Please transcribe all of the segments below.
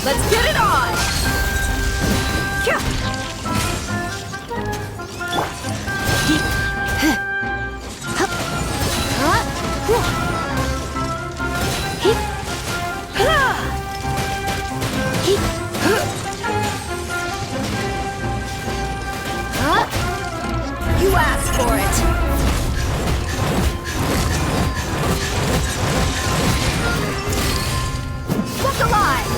Let's get it on! You asked for it! Look alive!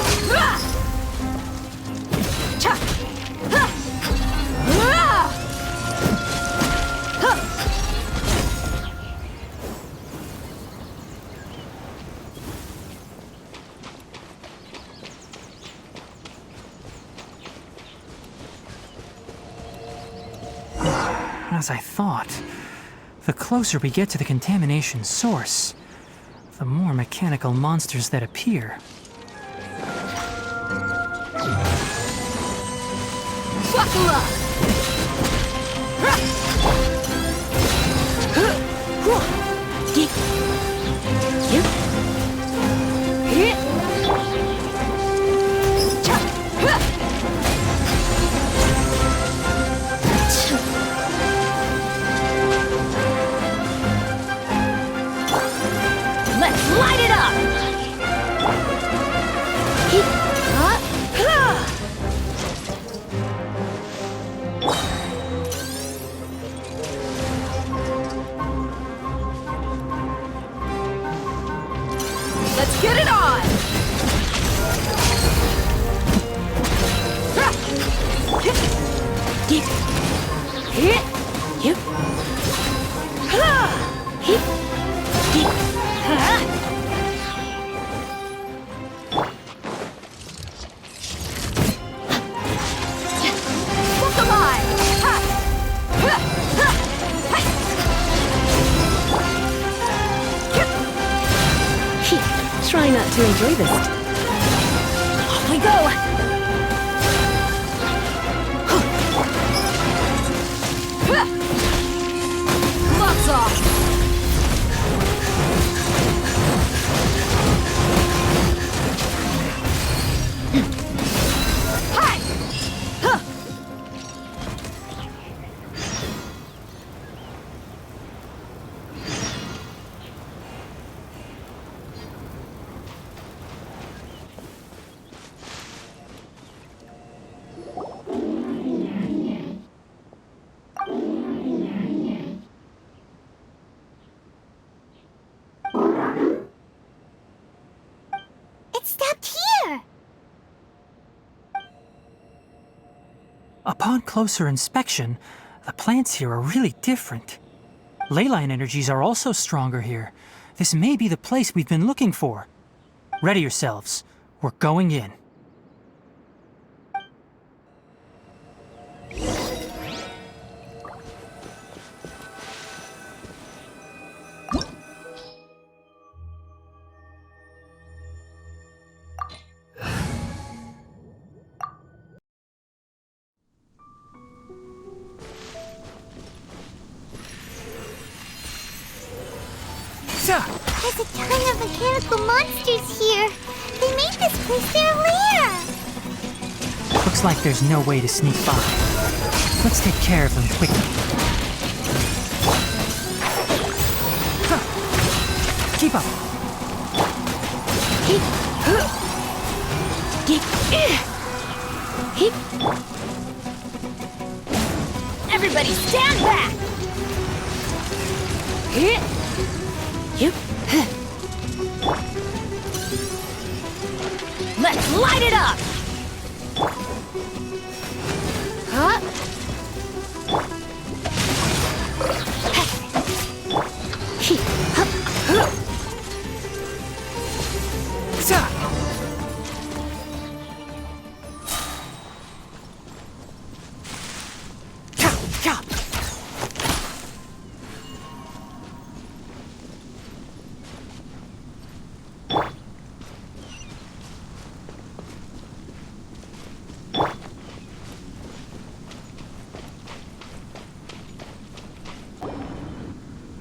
As I thought, the closer we get to the contamination source, the more mechanical monsters that appear. Buckle up! Let's light it up! Let's get it on! Look alive! Try not to enjoy this. Off we go! Gloves off! Hi! Huh. It stopped here! Upon closer inspection, the plants here are really different. Leyline energies are also stronger here. This may be the place we've been looking for. Ready yourselves. We're going in. There's a ton of mechanical monsters here. They made this place their lair. Looks like there's no way to sneak by. Let's take care of them quickly. Keep up. Everybody stand back! Let's light it up! Huh?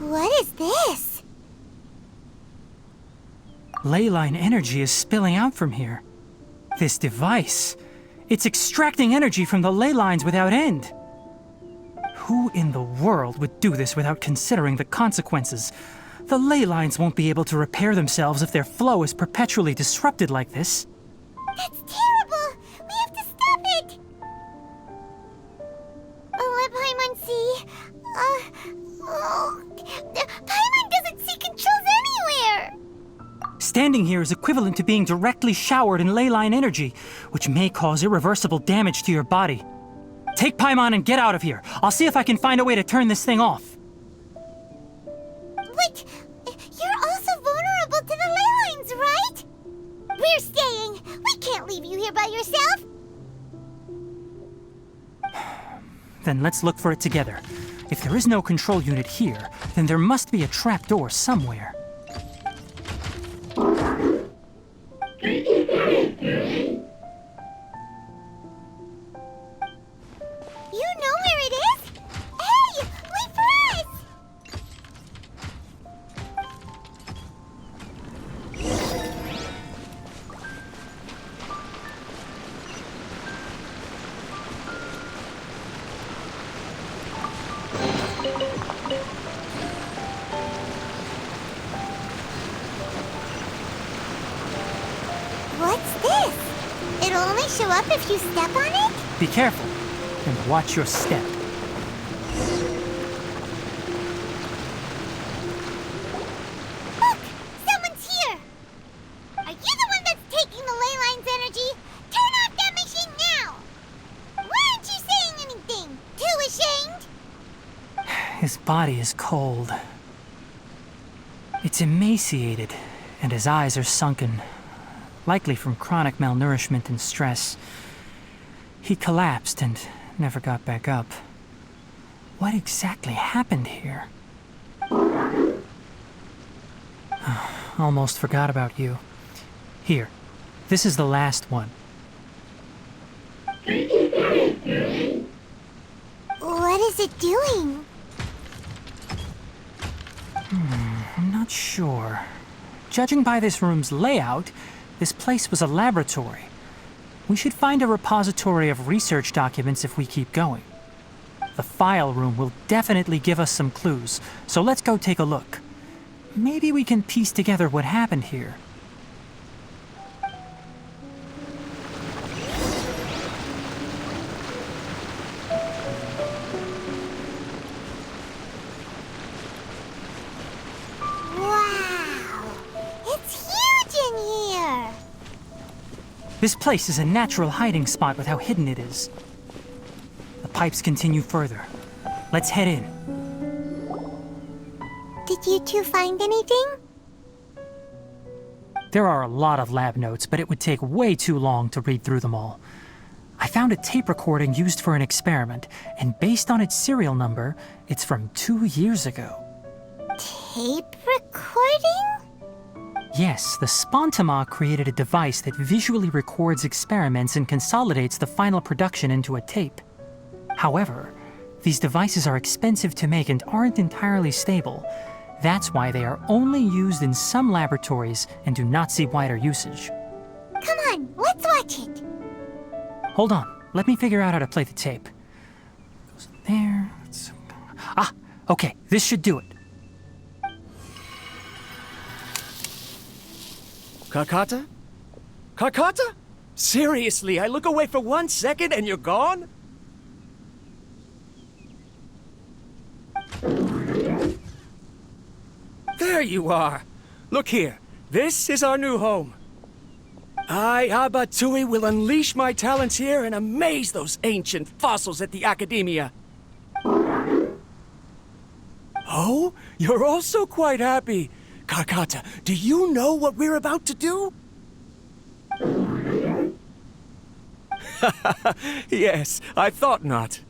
What is this? Leyline energy is spilling out from here. This device, it's extracting energy from the ley lines without end. Who in the world would do this without considering the consequences? The ley lines won't be able to repair themselves if their flow is perpetually disrupted like this. That's terrible! We have to stop it! Let Paimon see. Paimon doesn't see controls anywhere! Standing here is equivalent to being directly showered in ley line energy, which may cause irreversible damage to your body. Take Paimon and get out of here. I'll see if I can find a way to turn this thing off. But you're also vulnerable to the ley lines, right? We're staying. We can't leave you here by yourself. Then let's look for it together. If there is no control unit here, then there must be a trapdoor somewhere. You know where it is? Hey, wait for us! What's this? It'll only show up if you step on it? Be careful, and watch your step. Look! Someone's here! Are you the one that's taking the ley line's energy? Turn off that machine now! Why aren't you saying anything? Too ashamed? His body is cold. It's emaciated, and his eyes are sunken, likely from chronic malnourishment and stress. He collapsed and never got back up. What exactly happened here? Almost forgot about you. Here, this is the last one. What is it doing? I'm not sure. Judging by this room's layout, this place was a laboratory. We should find a repository of research documents if we keep going. The file room will definitely give us some clues, so let's go take a look. Maybe we can piece together what happened here. Wow! It's huge in here! This place is a natural hiding spot with how hidden it is. The pipes continue further. Let's head in. Did you two find anything? There are a lot of lab notes, but it would take way too long to read through them all. I found a tape recording used for an experiment, and based on its serial number, it's from 2 years ago. Tape recording? Yes, the Spontama created a device that visually records experiments and consolidates the final production into a tape. However, these devices are expensive to make and aren't entirely stable. That's why they are only used in some laboratories and do not see wider usage. Come on, let's watch it. Hold on, let me figure out how to play the tape. Goes there. Ah, okay, this should do it. Kakata? Kakata? Seriously, I look away for 1 second and you're gone? There you are. Look here. This is our new home. I, Abatui, will unleash my talents here and amaze those ancient fossils at the Academia. Oh, you're also quite happy. Kakata, do you know what we're about to do? Yes, I thought not.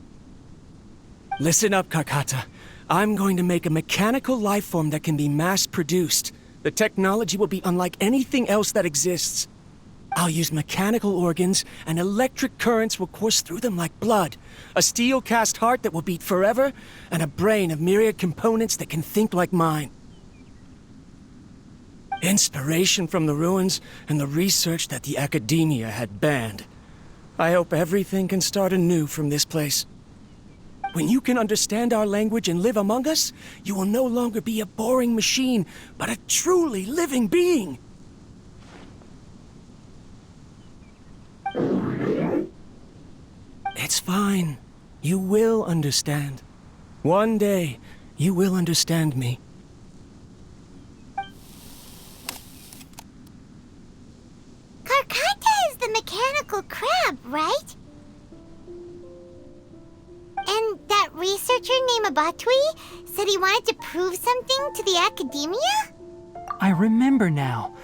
Listen up, Kakata. I'm going to make a mechanical life form that can be mass-produced. The technology will be unlike anything else that exists. I'll use mechanical organs, and electric currents will course through them like blood. A steel-cast heart that will beat forever, and a brain of myriad components that can think like mine. Inspiration from the ruins and the research that the academia had banned. I hope everything can start anew from this place. When you can understand our language and live among us, you will no longer be a boring machine, but a truly living being. It's fine. You will understand. One day, you will understand me. Karkata is the mechanical crab, right? And that researcher named Abatui said he wanted to prove something to the academia? I remember now.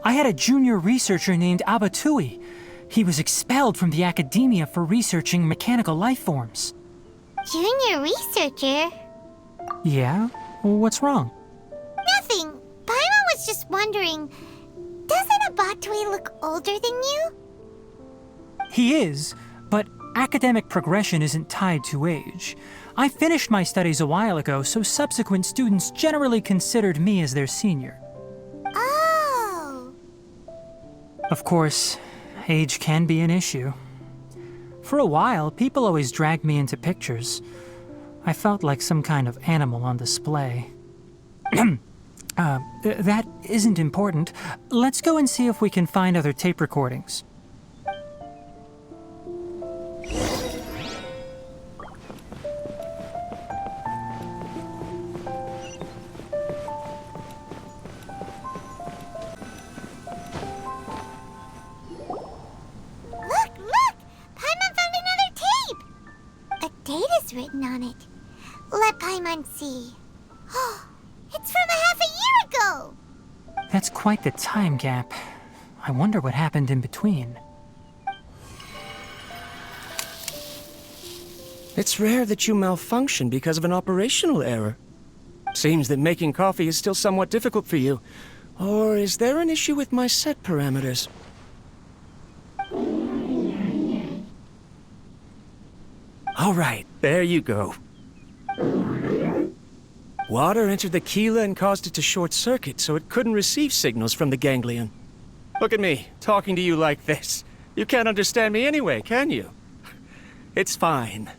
I had a junior researcher named Abatui. He was expelled from the academia for researching mechanical life forms. Junior researcher? Yeah? What's wrong? Nothing. Paimon was just wondering, doesn't Abatui look older than you? He is, but academic progression isn't tied to age. I finished my studies a while ago, so subsequent students generally considered me as their senior. Oh. Of course, age can be an issue. For a while, people always dragged me into pictures. I felt like some kind of animal on display. That isn't important. Let's go and see if we can find other tape recordings. Look! Paimon found another tape! A date is written on it. Let Paimon see. Oh, it's from a half a year ago! That's quite the time gap. I wonder what happened in between. It's rare that you malfunction because of an operational error. Seems that making coffee is still somewhat difficult for you. Or is there an issue with my set parameters? All right, there you go. Water entered the Keela and caused it to short circuit, so it couldn't receive signals from the ganglion. Look at me, talking to you like this. You can't understand me anyway, can you? It's fine.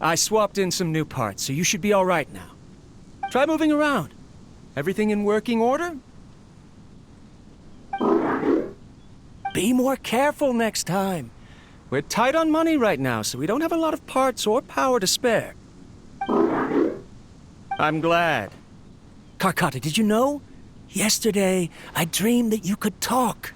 I swapped in some new parts, so you should be all right now. Try moving around. Everything in working order? Be more careful next time. We're tight on money right now, so we don't have a lot of parts or power to spare. I'm glad. Karkata, did you know? Yesterday, I dreamed that you could talk.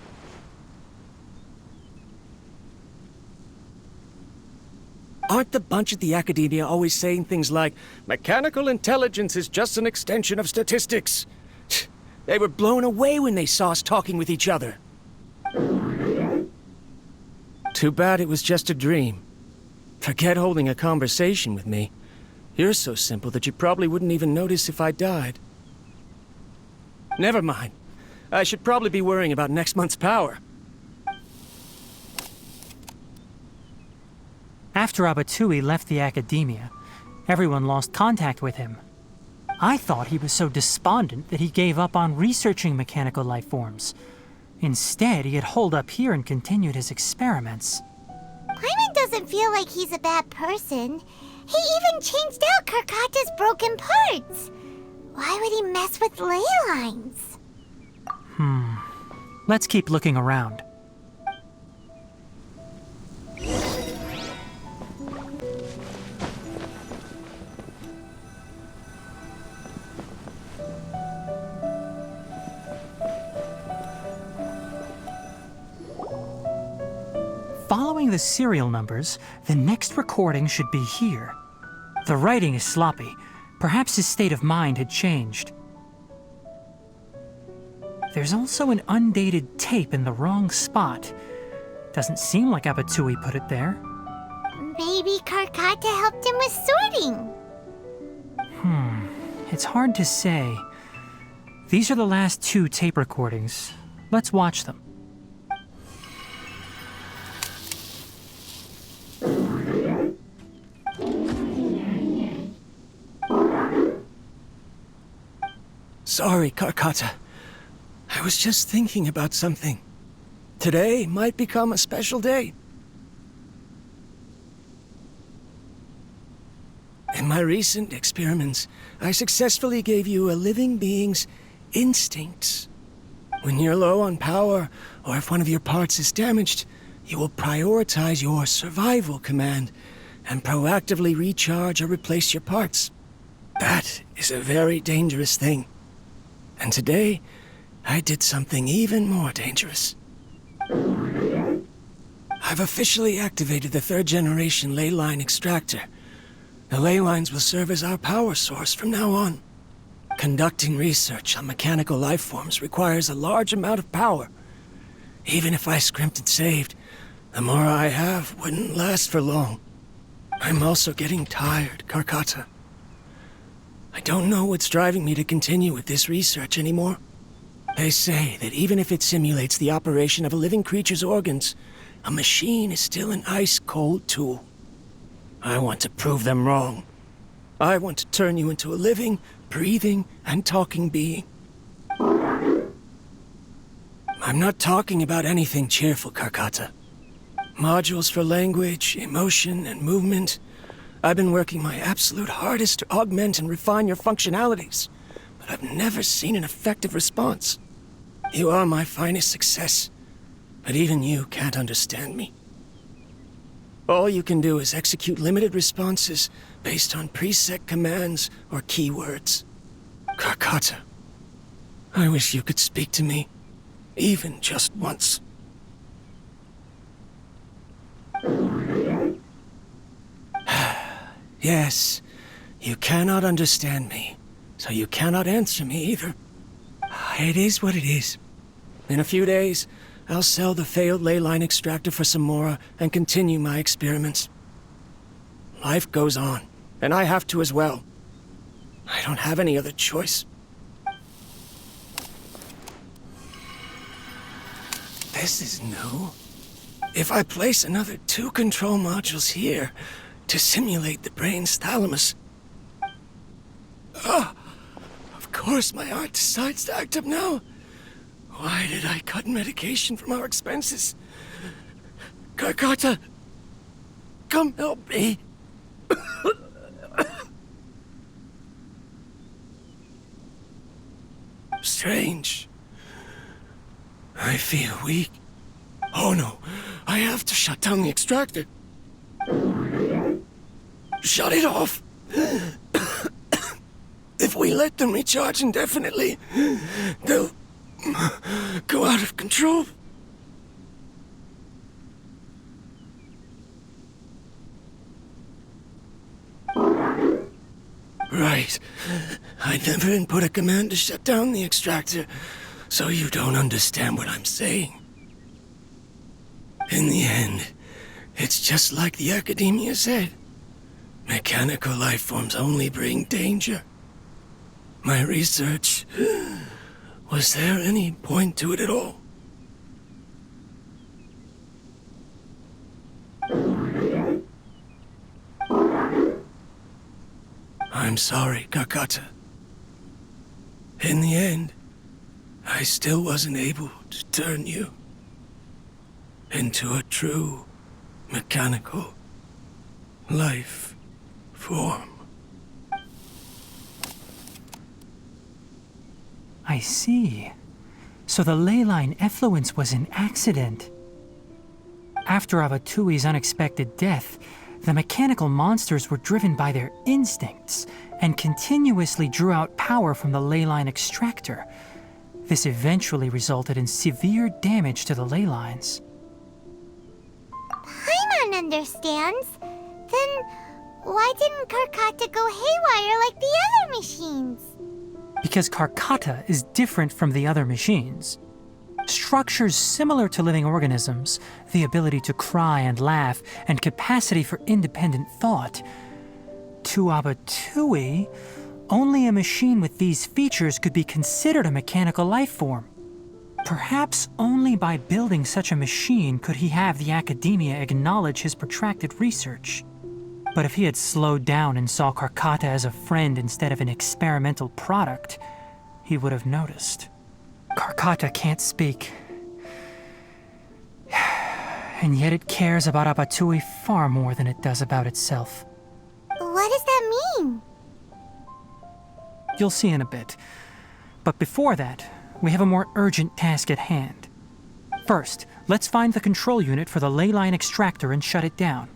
Aren't the bunch at the academia always saying things like, mechanical intelligence is just an extension of statistics? They were blown away when they saw us talking with each other. Too bad it was just a dream. Forget holding a conversation with me. You're so simple that you probably wouldn't even notice if I died. Never mind. I should probably be worrying about next month's power. After Abatui left the academia, everyone lost contact with him. I thought he was so despondent that he gave up on researching mechanical life forms. Instead, he had holed up here and continued his experiments. Paimon doesn't feel like he's a bad person. He even changed out Karkata's broken parts. Why would he mess with ley lines? Let's keep looking around. Following the serial numbers, the next recording should be here. The writing is sloppy. Perhaps his state of mind had changed. There's also an undated tape in the wrong spot. Doesn't seem like Abatui put it there. Maybe Karkata helped him with sorting. It's hard to say. These are the last 2 tape recordings. Let's watch them. Sorry, Karkata. I was just thinking about something. Today might become a special day. In my recent experiments, I successfully gave you a living being's instincts. When you're low on power, or if one of your parts is damaged, you will prioritize your survival command and proactively recharge or replace your parts. That is a very dangerous thing. And today, I did something even more dangerous. I've officially activated the third-generation ley line extractor. The ley lines will serve as our power source from now on. Conducting research on mechanical life forms requires a large amount of power. Even if I scrimped and saved, the more I have wouldn't last for long. I'm also getting tired, Karkata. I don't know what's driving me to continue with this research anymore. They say that even if it simulates the operation of a living creature's organs, a machine is still an ice-cold tool. I want to prove them wrong. I want to turn you into a living, breathing, and talking being. I'm not talking about anything cheerful, Karkata. Modules for language, emotion, and movement. I've been working my absolute hardest to augment and refine your functionalities, but I've never seen an effective response. You are my finest success, but even you can't understand me. All you can do is execute limited responses based on preset commands or keywords. Karkata, I wish you could speak to me, even just once. Yes, you cannot understand me, so you cannot answer me either. It is what it is. In a few days, I'll sell the failed ley line extractor for some more and continue my experiments. Life goes on, and I have to as well. I don't have any other choice. This is new. If I place another 2 control modules here to simulate the brain's thalamus... Of course my heart decides to act up now. Why did I cut medication from our expenses? Karkata, come help me. Strange. I feel weak. Oh no, I have to shut down the extractor. Shut it off. If we let them recharge indefinitely, they'll go out of control. Right. I never input a command to shut down the extractor, so you don't understand what I'm saying. In the end, it's just like the academia said. Mechanical life forms only bring danger. My research... Was there any point to it at all? I'm sorry, Karkata. In the end, I still wasn't able to turn you into a true mechanical life form. I see. So the ley line effluence was an accident. After Avatui's unexpected death, the mechanical monsters were driven by their instincts and continuously drew out power from the ley line extractor. This eventually resulted in severe damage to the ley lines. Paimon understands. Then why didn't Karkata go haywire like the other machines? Because Karkata is different from the other machines. Structures similar to living organisms, the ability to cry and laugh, and capacity for independent thought. To Abatui, only a machine with these features could be considered a mechanical life form. Perhaps only by building such a machine could he have the academia acknowledge his protracted research. But if he had slowed down and saw Karkata as a friend instead of an experimental product, he would have noticed. Karkata can't speak. And yet it cares about Abatui far more than it does about itself. What does that mean? You'll see in a bit. But before that, we have a more urgent task at hand. First, let's find the control unit for the ley line extractor and shut it down.